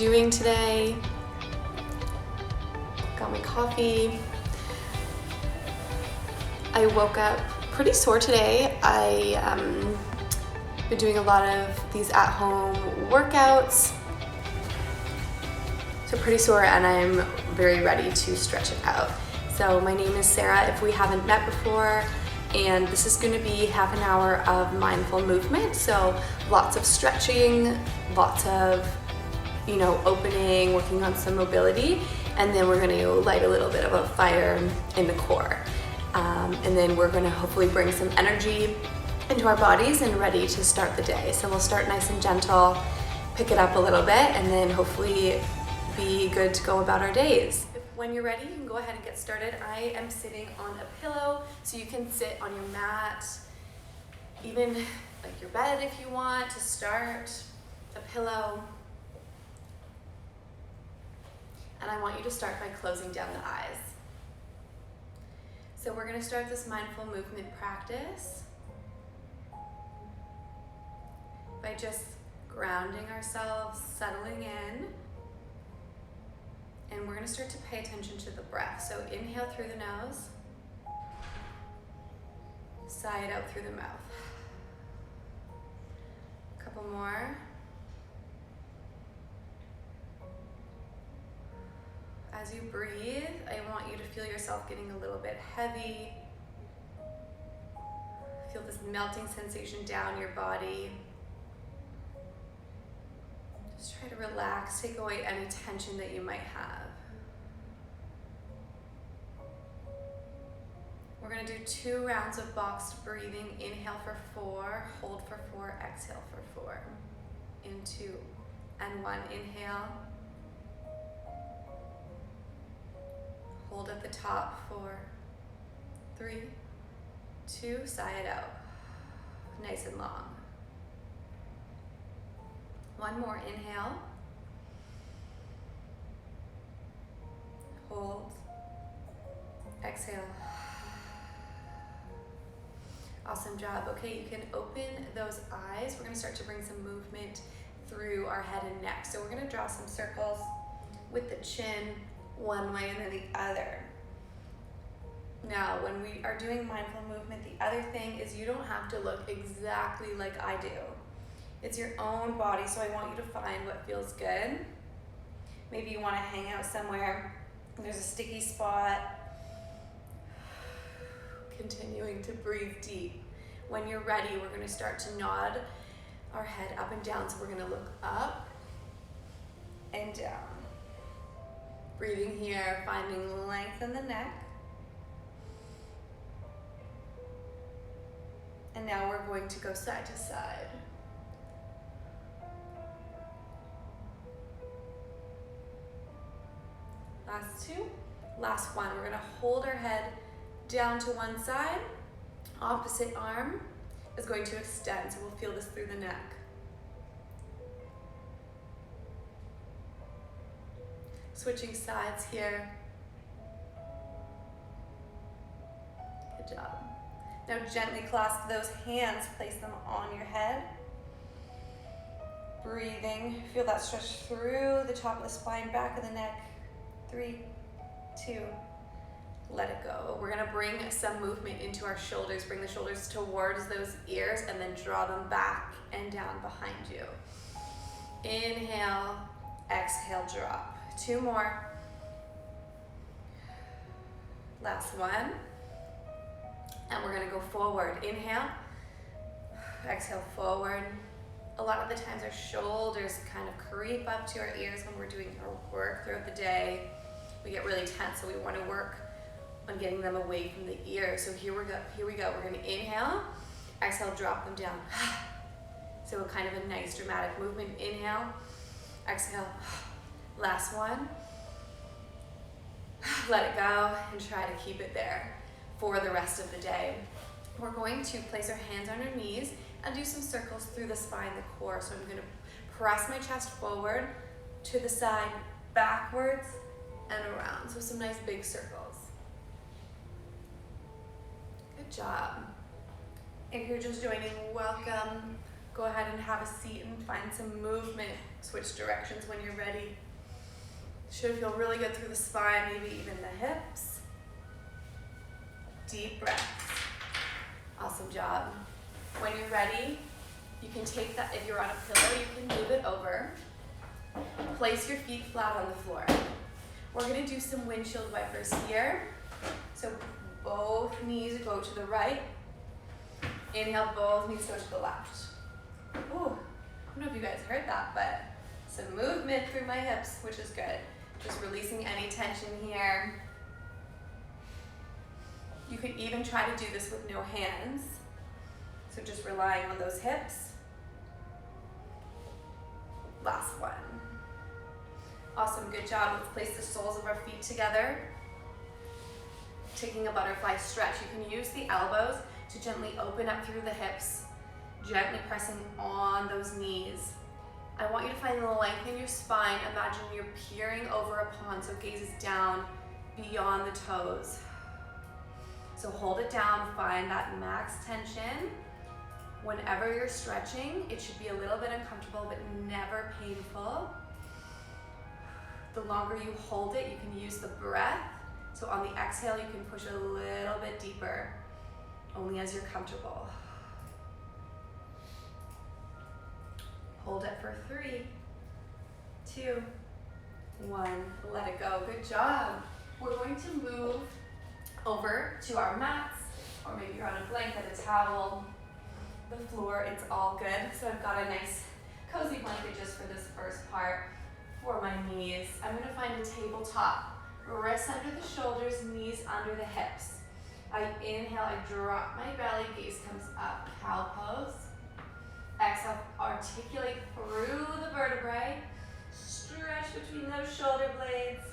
doing today. Got my coffee. I woke up pretty sore today. I been doing a lot of these at-home workouts. So pretty sore, and I'm very ready to stretch it out. So my name is Sarah, if we haven't met before, and this is gonna be half an hour of mindful movement. So lots of stretching, lots of, opening, working on some mobility, and then we're gonna light a little bit of a fire in the core. And then we're gonna hopefully bring some energy into our bodies and ready to start the day. So we'll start nice and gentle, pick it up a little bit, and then hopefully be good to go about our days. When you're ready, you can go ahead and get started. I am sitting on a pillow, so you can sit on your mat, even like your bed if you want to start, a pillow. And I want you to start by closing down the eyes. So we're gonna start this mindful movement practice by just grounding ourselves, settling in. And we're gonna start to pay attention to the breath. So inhale through the nose, sigh it out through the mouth. A couple more. As you breathe, I want you to feel yourself getting a little bit heavy. Feel this melting sensation down your body. Just try to relax, take away any tension that you might have. We're gonna do 2 rounds of boxed breathing. Inhale for 4, hold for 4, exhale for 4. In 2 and 1, inhale. Hold at the top, 4, 3, 2, sigh it out. Nice and long. 1 more, inhale. Hold. Exhale. Awesome job. Okay, you can open those eyes. We're gonna start to bring some movement through our head and neck. So we're gonna draw some circles with the chin one way and then the other. Now, when we are doing mindful movement, the other thing is you don't have to look exactly like I do. It's your own body, so I want you to find what feels good. Maybe you want to hang out somewhere, there's a sticky spot. Continuing to breathe deep. When you're ready, we're going to start to nod our head up and down. So we're going to look up and down. Breathing here, finding length in the neck. And now we're going to go side to side. Last 2. Last 1. We're going to hold our head down to one side. Opposite arm is going to extend, so we'll feel this through the neck. Switching sides here. Good job. Now gently clasp those hands, place them on your head. Breathing, feel that stretch through the top of the spine, back of the neck. 3, 2, let it go. We're gonna bring some movement into our shoulders. Bring the shoulders towards those ears and then draw them back and down behind you. Inhale, exhale, drop. 2 more. Last 1. And we're gonna go forward. Inhale, exhale, forward. A lot of the times our shoulders kind of creep up to our ears when we're doing our work throughout the day. We get really tense, so we want to work on getting them away from the ear. So here we go. We're going to inhale, exhale, drop them down. So kind of a nice dramatic movement. Inhale, exhale. Last 1. Let it go and try to keep it there for the rest of the day. We're going to place our hands on our knees and do some circles through the spine, the core. So I'm going to press my chest forward, to the side, backwards, and around. So some nice big circles. Good job. If you're just joining, welcome. Go ahead and have a seat and find some movement. Switch directions when you're ready. Should feel really good through the spine, maybe even the hips. Deep breaths. Awesome job. When you're ready, you can take that, if you're on a pillow, you can move it over. Place your feet flat on the floor. We're gonna do some windshield wipers here. So both knees go to the right. Inhale, both knees go to the left. Ooh, I don't know if you guys heard that, but some movement through my hips, which is good. Just releasing any tension here. You could even try to do this with no hands. So just relying on those hips. Last one. Awesome, good job. Let's place the soles of our feet together. Taking a butterfly stretch. You can use the elbows to gently open up through the hips, gently pressing on those knees. I want you to find the length in your spine. Imagine you're peering over a pond, so gaze is down beyond the toes. So hold it down, find that max tension. Whenever you're stretching, it should be a little bit uncomfortable, but never painful. The longer you hold it, you can use the breath. So on the exhale, you can push a little bit deeper, only as you're comfortable. Hold it for 3, 2, 1. Let it go. Good job. We're going to move over to our mats, or maybe you're on a blanket, a towel, the floor, it's all good. So I've got a nice cozy blanket just for this first part for my knees. I'm gonna find a tabletop, wrists under the shoulders, knees under the hips. I inhale, I drop my belly, gaze comes up, cow pose. Exhale, articulate through the vertebrae, stretch between those shoulder blades,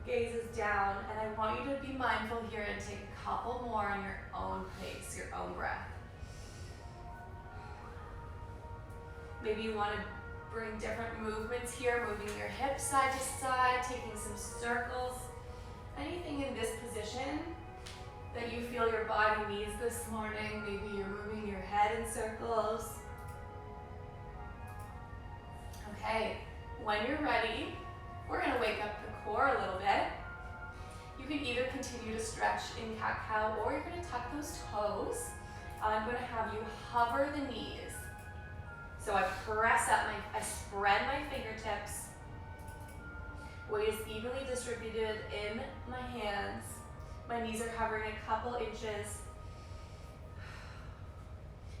gaze is down, and I want you to be mindful here and take a couple more on your own pace, your own breath. Maybe you want to bring different movements here, moving your hips side to side, taking some circles. Anything in this position that you feel your body needs this morning. Maybe you're moving your head in circles. Okay, when you're ready, we're gonna wake up the core a little bit. You can either continue to stretch in cat-cow or you're gonna tuck those toes. I'm gonna have you hover the knees. So I press up, I spread my fingertips. Weight is evenly distributed in my hands. My knees are hovering a couple inches.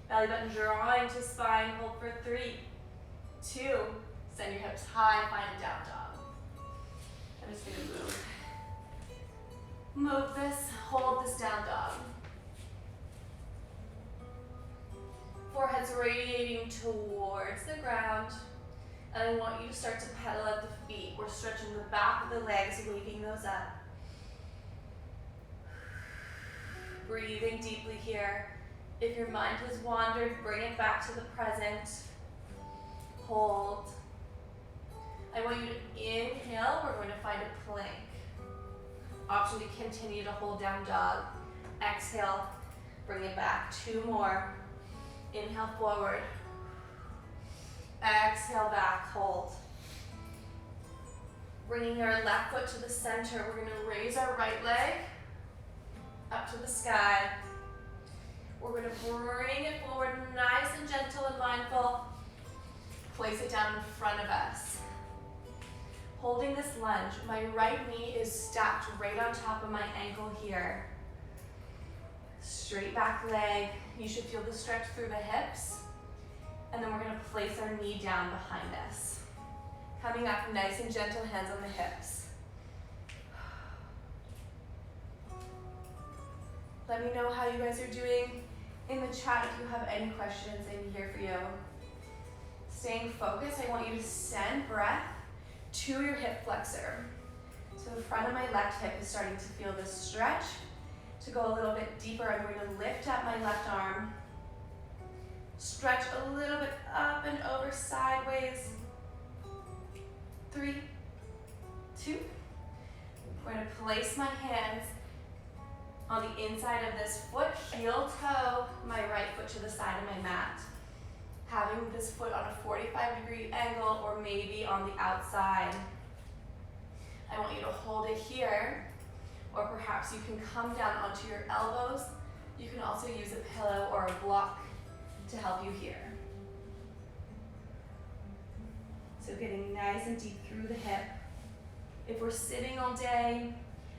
Belly button drawing to spine, hold for 3, 2, send your hips high, find a down dog. I'm just gonna move this, hold this down dog. Forehead's radiating towards the ground. And I want you to start to pedal at the feet. We're stretching the back of the legs, waving those up. Breathing deeply here. If your mind has wandered, bring it back to the present. Hold. I want you to inhale. We're going to find a plank. Option to continue to hold down dog. Exhale, bring it back. 2 more. Inhale forward. Exhale back, hold. Bringing our left foot to the center, we're gonna raise our right leg up to the sky. We're gonna bring it forward, nice and gentle and mindful. Place it down in front of us. Holding this lunge, my right knee is stacked right on top of my ankle here. Straight back leg, you should feel the stretch through the hips. And then we're gonna place our knee down behind us. Coming up, nice and gentle, hands on the hips. Let me know how you guys are doing in the chat if you have any questions. I'm here for you. Staying focused, I want you to send breath to your hip flexor. So the front of my left hip is starting to feel this stretch. To go a little bit deeper, I'm going to lift up my left arm. Stretch a little bit up and over sideways. 3, 2. We're going to place my hands on the inside of this foot, heel toe, my right foot to the side of my mat. Having this foot on a 45-degree angle or maybe on the outside. I want you to hold it here, or perhaps you can come down onto your elbows. You can also use a pillow or a block to help you here. So getting nice and deep through the hip. If we're sitting all day,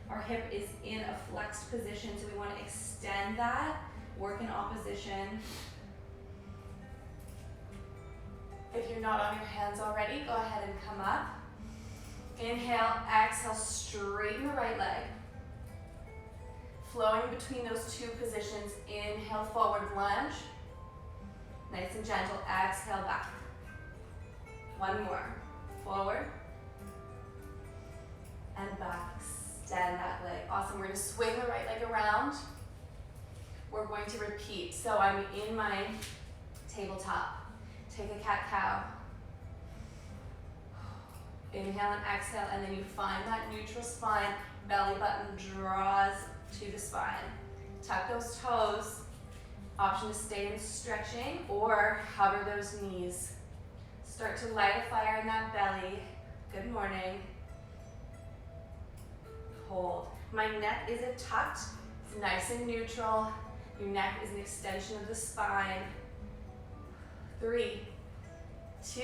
our hip is in a flexed position, so we want to extend that, work in opposition. If you're not on your hands already, go ahead and come up. Inhale, exhale, straighten the right leg. Flowing between those two positions, inhale, forward lunge. Nice and gentle, exhale, back. One more, forward. And back, extend that leg. Awesome, we're gonna swing the right leg around. We're going to repeat. So I'm in my tabletop. Take a cat-cow. Inhale and exhale, and then you find that neutral spine. Belly button draws to the spine. Tuck those toes. Option to stay in stretching or hover those knees. Start to light a fire in that belly. Good morning. Hold. My neck isn't tucked. It's nice and neutral. Your neck is an extension of the spine. 3, 2,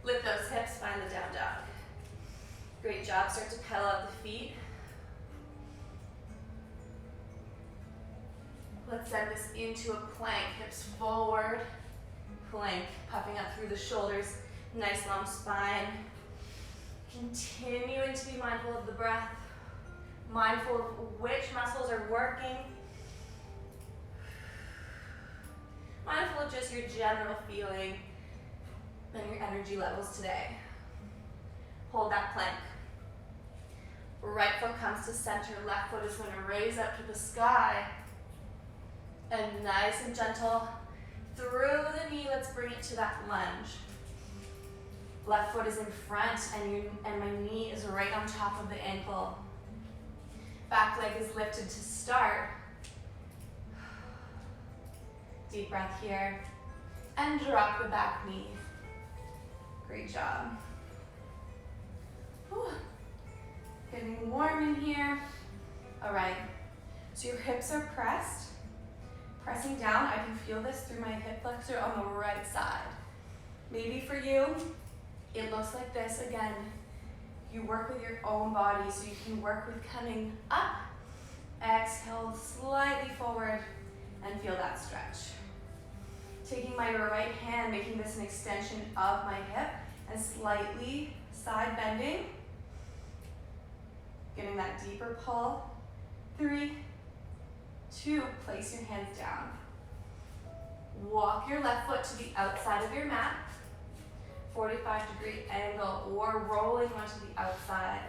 lift those hips, find the down dog. Great job, start to pedal out the feet. Let's send this into a plank, hips forward, plank, puffing up through the shoulders, nice long spine. Continuing to be mindful of the breath, mindful of which muscles are working, mindful of just your general feeling and your energy levels today. Hold that plank. Right foot comes to center, left foot is going to raise up to the sky. And nice and gentle through the knee, let's bring it to that lunge. Left foot is in front and my knee is right on top of the ankle. Back leg is lifted to start. Deep breath here. And drop the back knee. Great job. Whew. Getting warm in here. All right, so your hips are pressed. Pressing down, I can feel this through my hip flexor on the right side. Maybe for you, it looks like this. Again, you work with your own body, so you can work with coming up, exhale slightly forward, and feel that stretch. Taking my right hand, making this an extension of my hip, and slightly side bending. Getting that deeper pull. 3, 2, place your hands down. Walk your left foot to the outside of your mat. 45-degree angle or rolling onto the outside.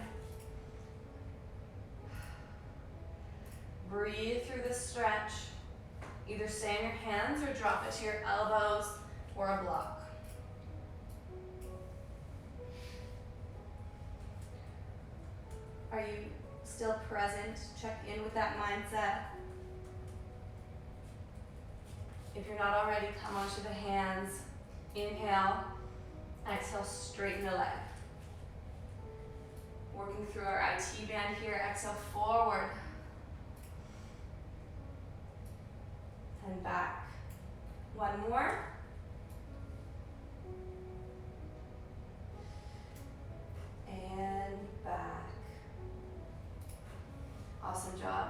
Breathe through the stretch. Either stay on your hands or drop it to your elbows or a block. Are you still present? Check in with that mindset. If you're not already, come onto the hands. Inhale, exhale, straighten the leg. Working through our IT band here, exhale forward. And back. One more. And back. Awesome job.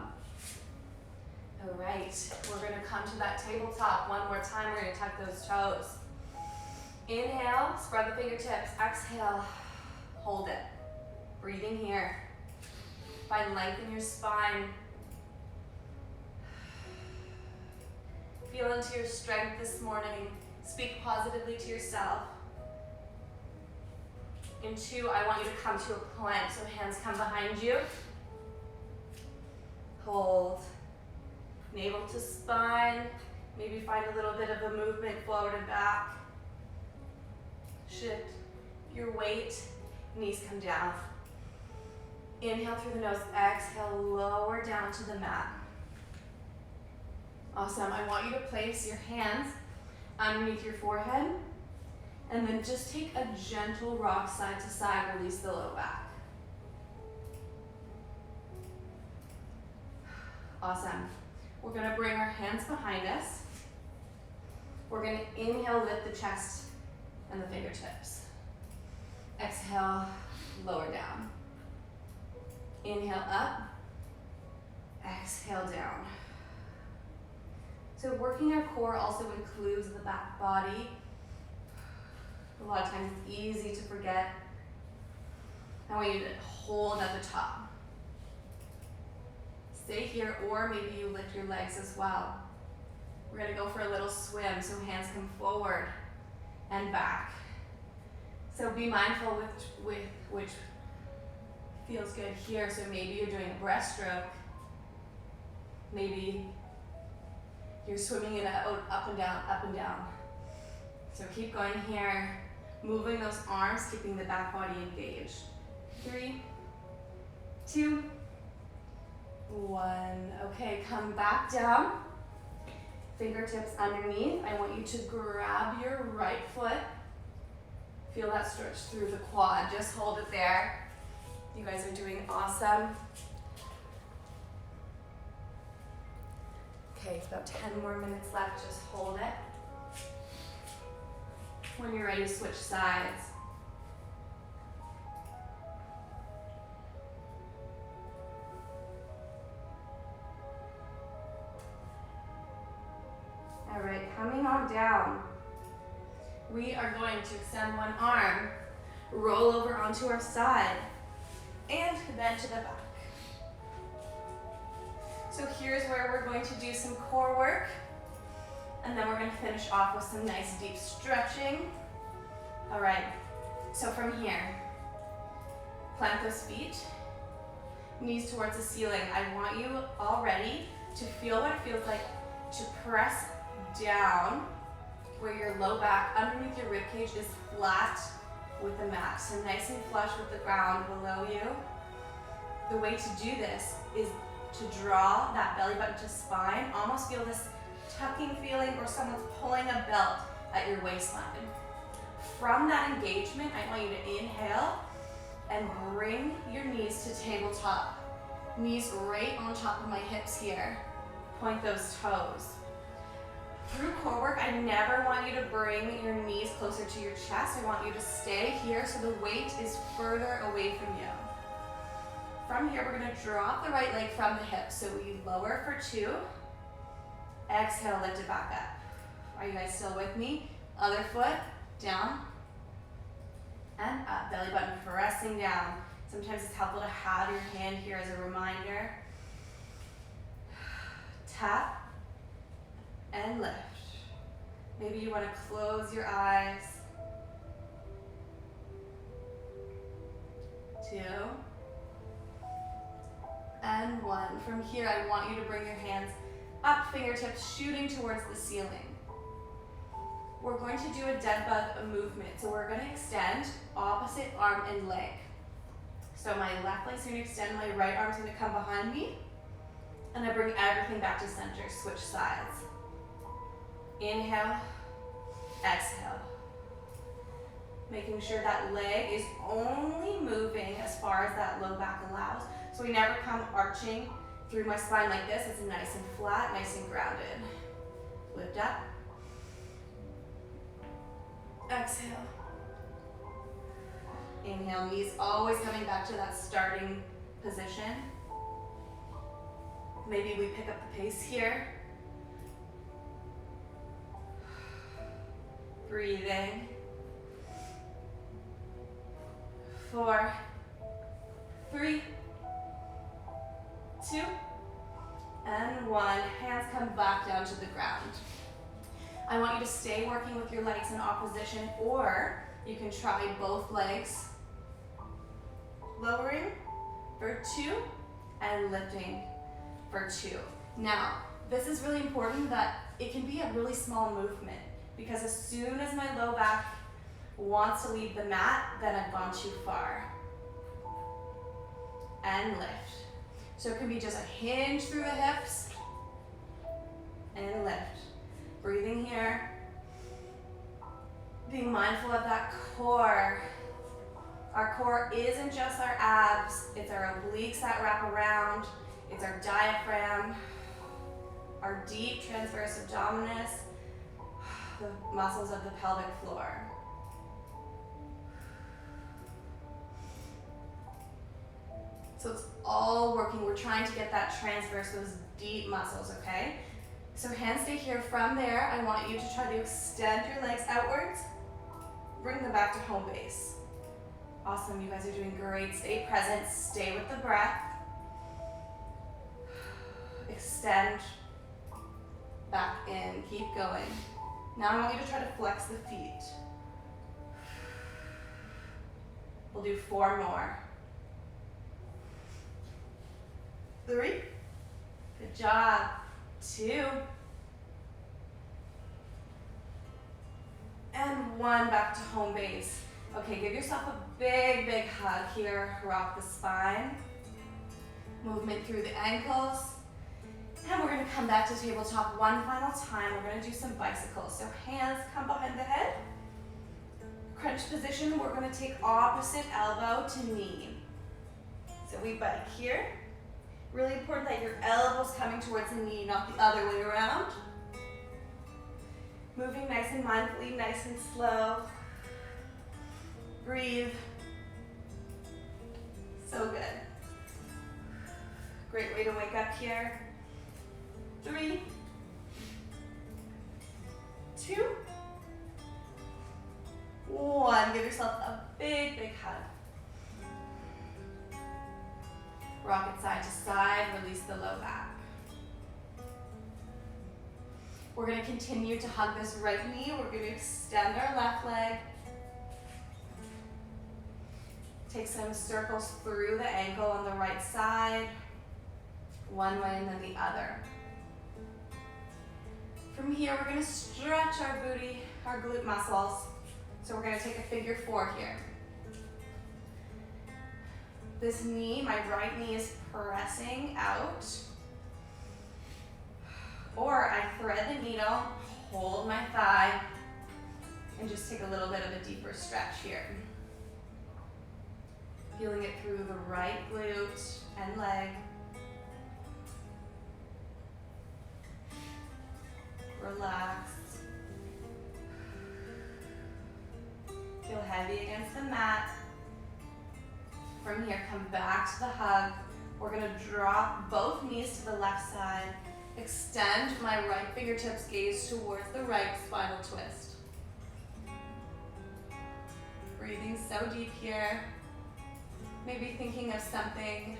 All right, we're gonna come to that tabletop one more time. We're gonna tuck those toes. Inhale, spread the fingertips. Exhale, hold it. Breathing here. Find length in your spine. Feel into your strength this morning. Speak positively to yourself. In 2, I want you to come to a plank, so hands come behind you. Hold. Navel to spine. Maybe find a little bit of a movement forward and back. Shift your weight. Knees come down. Inhale through the nose. Exhale, lower down to the mat. Awesome. I want you to place your hands underneath your forehead. And then just take a gentle rock side to side, release the low back. Awesome. We're gonna bring our hands behind us. We're gonna inhale, lift the chest and the fingertips. Exhale, lower down. Inhale up, exhale down. So working our core also includes the back body. A lot of times it's easy to forget. I want you to hold at the top. Stay here, or maybe you lift your legs as well. We're gonna go for a little swim, so hands come forward and back. So be mindful with which feels good here. So maybe you're doing a breaststroke. Maybe you're swimming in up and down, up and down. So keep going here, moving those arms, keeping the back body engaged. 3, 2, 1. Okay, come back down. Fingertips underneath. I want you to grab your right foot. Feel that stretch through the quad. Just hold it there. You guys are doing awesome. Okay, it's about 10 more minutes left. Just hold it. When you're ready, switch sides. All right, coming on down. We are going to extend one arm, roll over onto our side, and then to the back. So here's where we're going to do some core work, and then we're going to finish off with some nice deep stretching. All right, so from here, plant those feet, knees towards the ceiling. I want you already to feel what it feels like to press down where your low back underneath your rib cage is flat with the mat. So nice and flush with the ground below you. The way to do this is to draw that belly button to spine. Almost feel this tucking feeling, or someone's pulling a belt at your waistline. From that engagement, I want you to inhale and bring your knees to tabletop. Knees right on top of my hips here. Point those toes. Through core work, I never want you to bring your knees closer to your chest. I want you to stay here so the weight is further away from you. From here, we're gonna drop the right leg from the hip. So we lower for 2. Exhale, lift it back up. Are you guys still with me? Other foot, down and up. Belly button pressing down. Sometimes it's helpful to have your hand here as a reminder. Tap and lift. Maybe you want to close your eyes. 2 and 1. From here, I want you to bring your hands up, fingertips shooting towards the ceiling. We're going to do a dead bug movement. So we're going to extend opposite arm and leg. So my left leg's going to extend, my right arm's going to come behind me, and I bring everything back to center. Switch sides. Inhale, exhale. Making sure that leg is only moving as far as that low back allows. So we never come arching through my spine like this. It's nice and flat, nice and grounded. Lift up. Exhale. Inhale, knees always coming back to that starting position. Maybe we pick up the pace here. Breathing. 4, 3, 2, and 1. Hands come back down to the ground. I want you to stay working with your legs in opposition, or you can try both legs. Lowering for 2 and lifting for 2. Now, this is really important that it can be a really small movement, because as soon as my low back wants to leave the mat, then I've gone too far. And lift. So it can be just a hinge through the hips and lift. Breathing here. mindful of that core. Our core isn't just our abs, it's our obliques that wrap around, it's our diaphragm, our deep transverse abdominis, the muscles of the pelvic floor. So it's all working. We're trying to get that transverse, those deep muscles, okay? So hands stay here. From there, I want you to try to extend your legs outwards. Bring them back to home base. Awesome, you guys are doing great. Stay present, stay with the breath. Extend back in, keep going. Now I want you to try to flex the feet. We'll do 4 more. 3, good job. 2, and 1, back to home base. Okay, give yourself a big, big hug here. Rock the spine. Movement through the ankles. And we're gonna come back to tabletop one final time. We're gonna do some bicycles. So hands come behind the head. Crunch position, we're gonna take opposite elbow to knee. So we bike here. Really important that your elbow's coming towards the knee, not the other way around. Moving nice and mindfully, nice and slow. Breathe. So good. Great way to wake up here. 3, 2, 1. Give yourself a big, big hug. Rock it side to side, release the low back. We're gonna continue to hug this right knee. We're gonna extend our left leg. Take some circles through the ankle on the right side, one way and then the other. From here, we're gonna stretch our booty, our glute muscles. So we're gonna take a figure 4 here. This knee, my right knee is pressing out. Or I thread the needle, hold my thigh, and just take a little bit of a deeper stretch here. Feeling it through the right glute and leg. Relax. Feel heavy against the mat. From here, come back to the hug. We're gonna drop both knees to the left side. Extend my right fingertips, gaze towards the right spinal twist. Breathing so deep here. Maybe thinking of something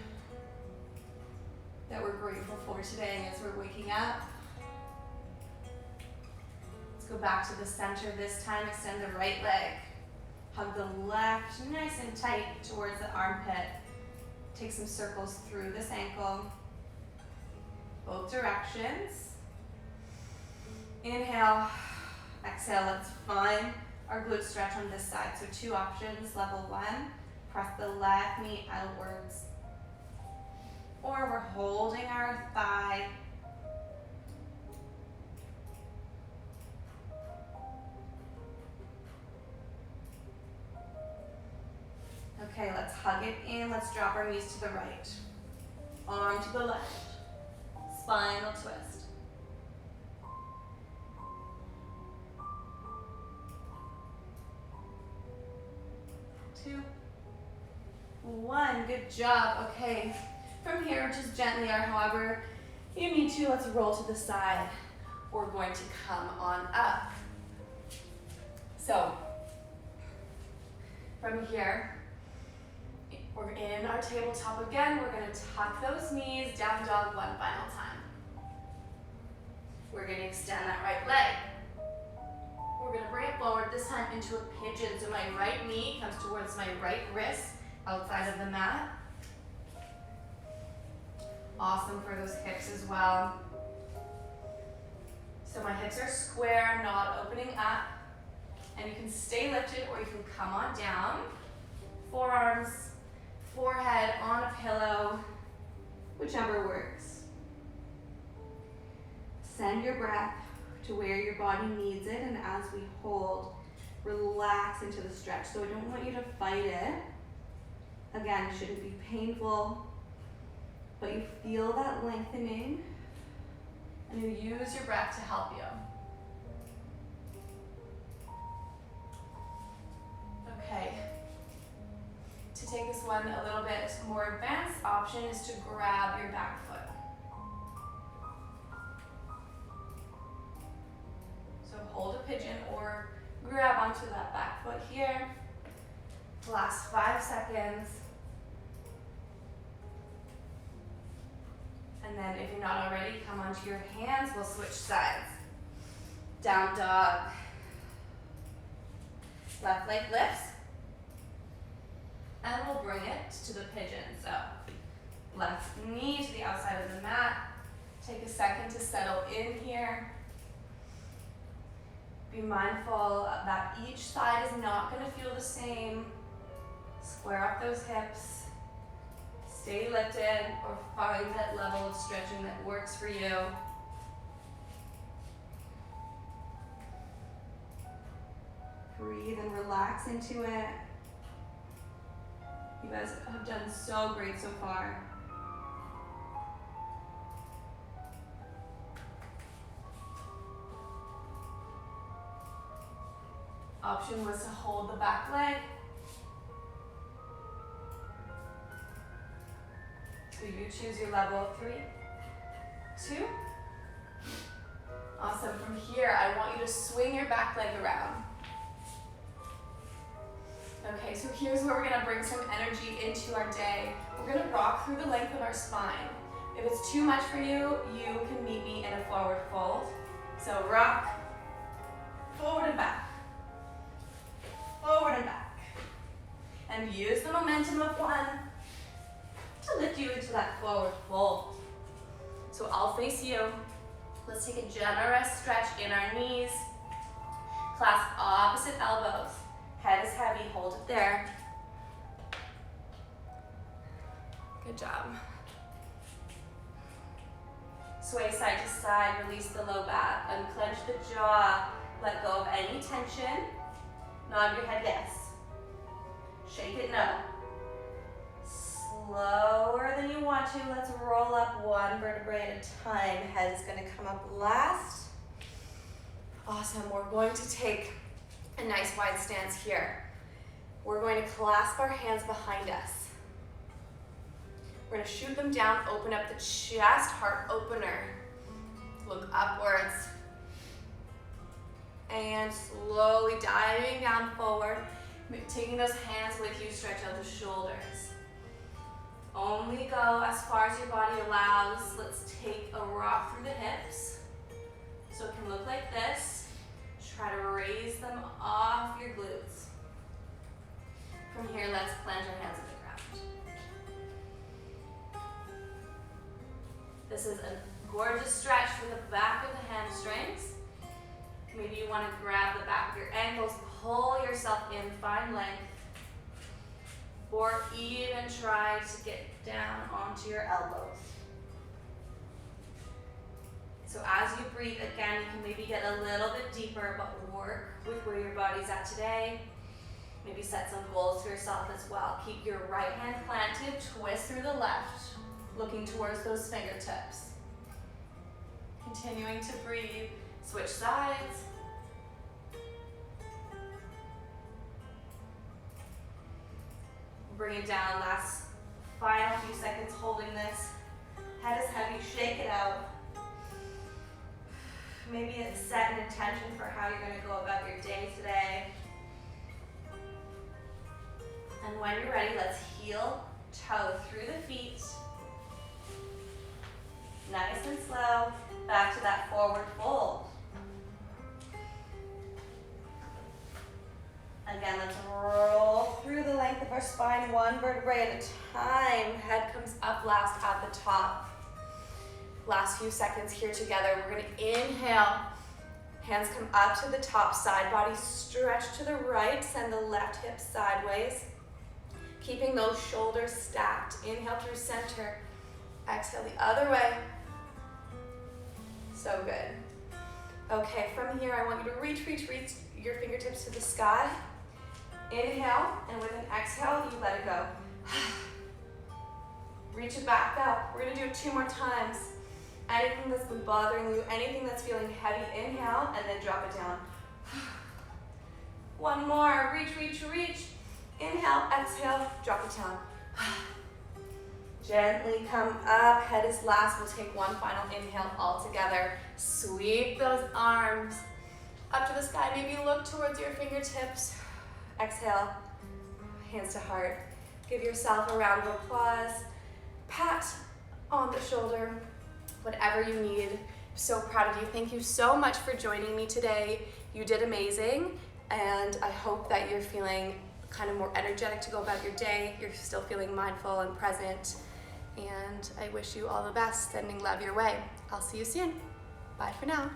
that we're grateful for today as we're waking up. Let's go back to the center this time. Extend the right leg. Hug the left nice and tight towards the armpit. Take some circles through this ankle. Both directions. Inhale, exhale. Let's find our glute stretch on this side. So 2 options. Level 1, press the left knee outwards. Or we're holding our thigh. Okay, let's hug it in. Let's drop our knees to the right. Arm to the left. Spinal twist. 2, 1. Good job. Okay, from here, just gently or however you need to, let's roll to the side. We're going to come on up. So, from here, we're in our tabletop again. We're gonna tuck those knees, down dog one final time. We're gonna extend that right leg. We're gonna bring it forward, this time into a pigeon. So my right knee comes towards my right wrist, outside of the mat. Awesome for those hips as well. So my hips are square, not opening up. And you can stay lifted or you can come on down. Forearms, forehead on a pillow, whichever works. Send your breath to where your body needs it, and as we hold, relax into the stretch. So I don't want you to fight it. Again, it shouldn't be painful, but you feel that lengthening, and you use your breath to help you. Okay. To take this one a little bit more advanced, option is to grab your back foot. So hold a pigeon or grab onto that back foot here. Last 5 seconds. And then if you're not already, come onto your hands. We'll switch sides. Down dog. Left leg lifts. And we'll bring it to the pigeon. So left knee to the outside of the mat. Take a second to settle in here. Be mindful that each side is not going to feel the same. Square up those hips. Stay lifted or find that level of stretching that works for you. Breathe and relax into it. You guys have done so great so far. Option was to hold the back leg. So you choose your level 3, 2. Awesome. From here, I want you to swing your back leg around. Okay, so here's where we're gonna bring some energy into our day. We're gonna rock through the length of our spine. If it's too much for you, you can meet me in a forward fold. So rock, forward and back, forward and back. And use the momentum of one to lift you into that forward fold. So I'll face you. Let's take a generous stretch in our knees. Clasp opposite elbows. Head is heavy, hold it there. Good job. Sway side to side, release the low back, unclench the jaw, let go of any tension. Nod your head yes. Shake it no. Slower than you want to, let's roll up one vertebrae at a time. Head is gonna come up last. Awesome, we're going to take a nice wide stance here. We're going to clasp our hands behind us. We're going to shoot them down, open up the chest, heart opener. Look upwards. And slowly diving down forward, taking those hands with you, stretch out the shoulders. Only go as far as your body allows. Let's take a rock through the hips. So it can look like this. Try to raise them off your glutes. From here, let's plant our hands on the ground. This is a gorgeous stretch from the back of the hamstrings. Maybe you want to grab the back of your ankles, pull yourself in, find length, or even try to get down onto your elbows. So as you breathe, again, you can maybe get a little bit deeper, but work with where your body's at today. Maybe set some goals for yourself as well. Keep your right hand planted, twist through the left, looking towards those fingertips. Continuing to breathe, switch sides. Bring it down, last final few seconds holding this. Head is heavy, shake it out. Maybe set an intention for how you're going to go about your day today. And when you're ready, let's heel toe through the feet. Nice and slow, back to that forward fold. Again, let's roll through the length of our spine, one vertebrae at a time. Head comes up last at the top. Last few seconds here together. We're gonna inhale. Hands come up to the top, side body stretch to the right, send the left hip sideways. Keeping those shoulders stacked. Inhale through center. Exhale the other way. So good. Okay, from here I want you to reach your fingertips to the sky. Inhale, and with an exhale, you let it go. Reach it back up. We're gonna do it 2 more times. Anything that's been bothering you, anything that's feeling heavy, inhale, and then drop it down. 1 more, reach. Inhale, exhale, drop it down. Gently come up, head is last. We'll take 1 final inhale all together. Sweep those arms up to the sky. Maybe look towards your fingertips. Exhale, hands to heart. Give yourself a round of applause. Pat on the shoulder, whatever you need. So proud of you. Thank you so much for joining me today. You did amazing, and I hope that you're feeling kind of more energetic to go about your day. You're still feeling mindful and present, and I wish you all the best, sending love your way. I'll see you soon. Bye for now.